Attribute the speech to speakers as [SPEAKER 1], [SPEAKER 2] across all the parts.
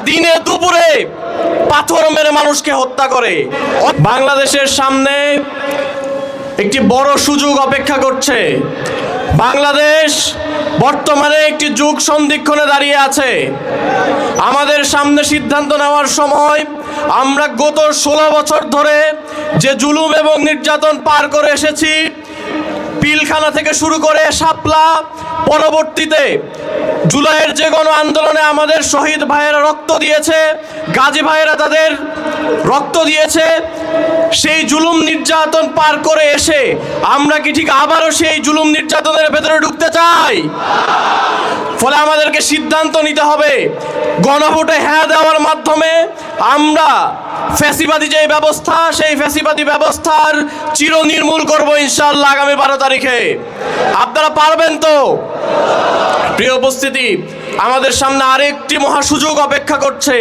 [SPEAKER 1] দিনে দুপুরে পাথর মেরে মানুষকে হত্যা করে। বাংলাদেশের সামনে একটি বড় সুযোগ অপেক্ষা করছে। বাংলাদেশ বর্তমানে একটি যুগ সন্ধিক্ষণে দাঁড়িয়ে আছে। আমাদের সামনে সিদ্ধান্ত নেওয়ার সময়। আমরা গত 16 বছর ধরে যে জুলুম এবং নির্যাতন পার করে এসেছি, পিলখানা থেকে শুরু করে শাপলা, পরবর্তীতে জুলাইয়ের যে গণ আন্দোলনে আমাদের শহীদ ভাইয়েরা রক্ত দিয়েছে, গাজী ভাইয়েরা তাদের রক্ত দিয়েছে, সেই জুলুম নির্যাতন পার করে এসে আমরা কি ঠিক আবারও সেই জুলুম নির্যাতনের ভেতরে ঢুকতে চাই? ফলে আমাদেরকে সিদ্ধান্ত নিতে হবে। গণভোটে হ্যাঁ দেওয়ার মাধ্যমে আমরা ফ্যাসিবাদী যে ব্যবস্থা, সেই ফ্যাসিবাদী ব্যবস্থার চিরনির্মূল করব ইনশাআল্লাহ আগামী 12 তারিখে। আপনারা পারবেন তো? প্রিয় উপস্থিতি, আমাদের সামনে আরেকটি মহা সুযোগ অপেক্ষা করছে।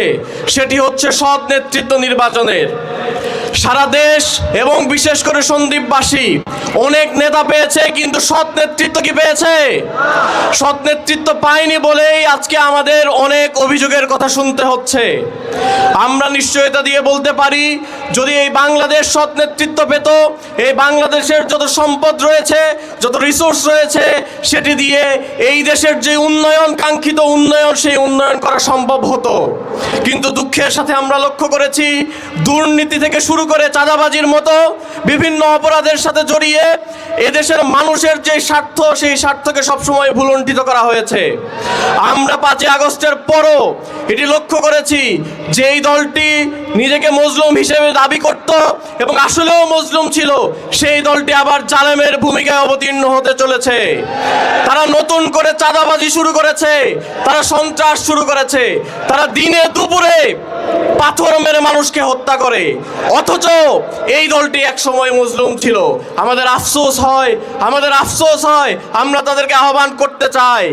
[SPEAKER 1] সেটি হচ্ছে সৎ নেতৃত্ব নির্বাচনের। সারা দেশ এবং বিশেষ করে সন্দ্বীপবাসী অনেক নেতা পেয়েছে, কিন্তু সৎ নেতৃত্ব কি পেয়েছে? সৎ নেতৃত্ব পায়নি বলেই আজকে আমাদের অনেক অভিযোগের কথা শুনতে হচ্ছে। আমরা নিশ্চয়তা দিয়ে বলতে পারি, যদি এই বাংলাদেশ সৎ নেতৃত্ব পেত, এই বাংলাদেশের যত সম্পদ রয়েছে, যত রিসোর্স রয়েছে, সেটি দিয়ে এই দেশের যে উন্নয়ন, কাঙ্ক্ষিত উন্নয়ন, সেই উন্নয়ন করা সম্ভব হতো। কিন্তু দুঃখের সাথে আমরা লক্ষ্য করেছি, দুর্নীতি থেকে শুরু করে চাঁদাবাজির মতো বিভিন্ন অপরাধের সাথে জড়িয়ে এদেশের মানুষের যে স্বার্থ, সেই স্বার্থকে সবসময় ভুলুণ্ঠিত করা হয়েছে। আমরা 5 আগস্টের পরও এটি লক্ষ্য করেছি, যেই দলটি নিজেকে মজলুম হিসেবে দাবি করত এবং আসলেও মজলুম ছিল, সেই দলটি আবার জালেমের ভূমিকায় অবতীর্ণ হতে চলেছে। তারা নতুন করে চাঁদাবাজি শুরু করেছে, তারা সন্ত্রাস শুরু করেছে, তারা দিনে দুপুরে পাথর মেরে মানুষকে হত্যা করে। অথচ এই দলটি একসময় মজলুম ছিল। আমাদের আফসোস হয়, আমরা তাদেরকে আহ্বান করতে চাই,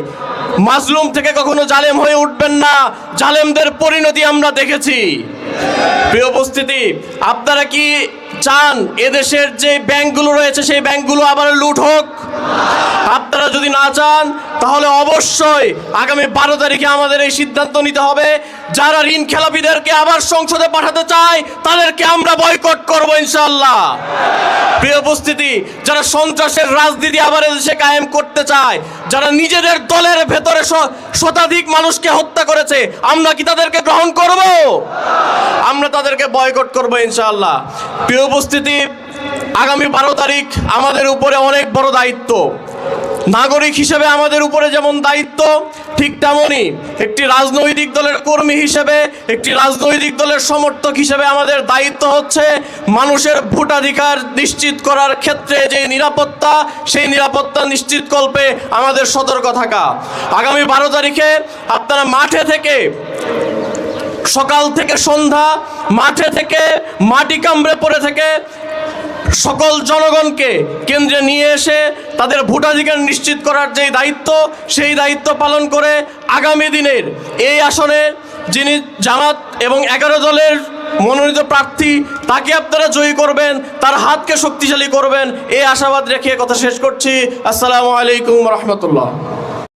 [SPEAKER 1] মাজলুম থেকে কখনো জালেম হয়ে উঠবেন না। জালেমদের পরিণতি আমরা দেখেছি। প্রিয় উপস্থিতি, আপনারা কি চান এদেশের যে ব্যাংকগুলো রয়েছে, সেই ব্যাংকগুলো আবার লুট হোক? আপনারা যদি না চান, তাহলে অবশ্যই আগামী 12 তারিখে আমাদের এই সিদ্ধান্ত নিতে হবে। যারা ঋণ খেলাপিদেরকে আবার সংসদে পাঠাতে চায়, তাদেরকে আমরা বয়কট করব ইনশাআল্লাহ। প্রিয় উপস্থিতি, যারা সন্ত্রাসের রাজনীতি আবার এদেশে কায়েম করতে চায়, যারা নিজেদের দলের ভেতরে শতাধিক মানুষকে হত্যা করেছে, আমরা কি তাদেরকে গ্রহণ করব? আমরা তাদেরকে বয়কট করব ইনশাআল্লাহ। প্রিয় উপস্থিতি, আগামী 12 তারিখ আমাদের উপরে অনেক বড় দায়িত্ব। নাগরিক হিসেবে আমাদের উপরে যেমন দায়িত্ব, ঠিক তেমনই একটি রাজনৈতিক দলের কর্মী হিসেবে, একটি রাজনৈতিক দলের সমর্থক হিসেবে আমাদের দায়িত্ব হচ্ছে মানুষের ভোটাধিকার নিশ্চিত করার ক্ষেত্রে যে নিরাপত্তা, সেই নিরাপত্তা নিশ্চিতকল্পে আমাদের সতর্ক থাকা। আগামী 12 তারিখে আপনারা মাঠে থেকে, সকাল থেকে সন্ধ্যা, মাঠে থেকে মাটি কামড়ে পড়ে থেকে সকল জনগণকে কেন্দ্রে নিয়ে এসে তাদের ভোটাধিকার নিশ্চিত করার যে দায়িত্ব, সেই দায়িত্ব পালন করে আগামী দিনের এই আসনে যিনি জামাত এবং 11 দলের মনোনীত প্রার্থী, তাকে আপনারা জয়ী করবেন, তার হাতকে শক্তিশালী করবেন, এই আশাবাদ রেখে কথা শেষ করছি। আসসালামু আলাইকুম রহমতুল্লাহ।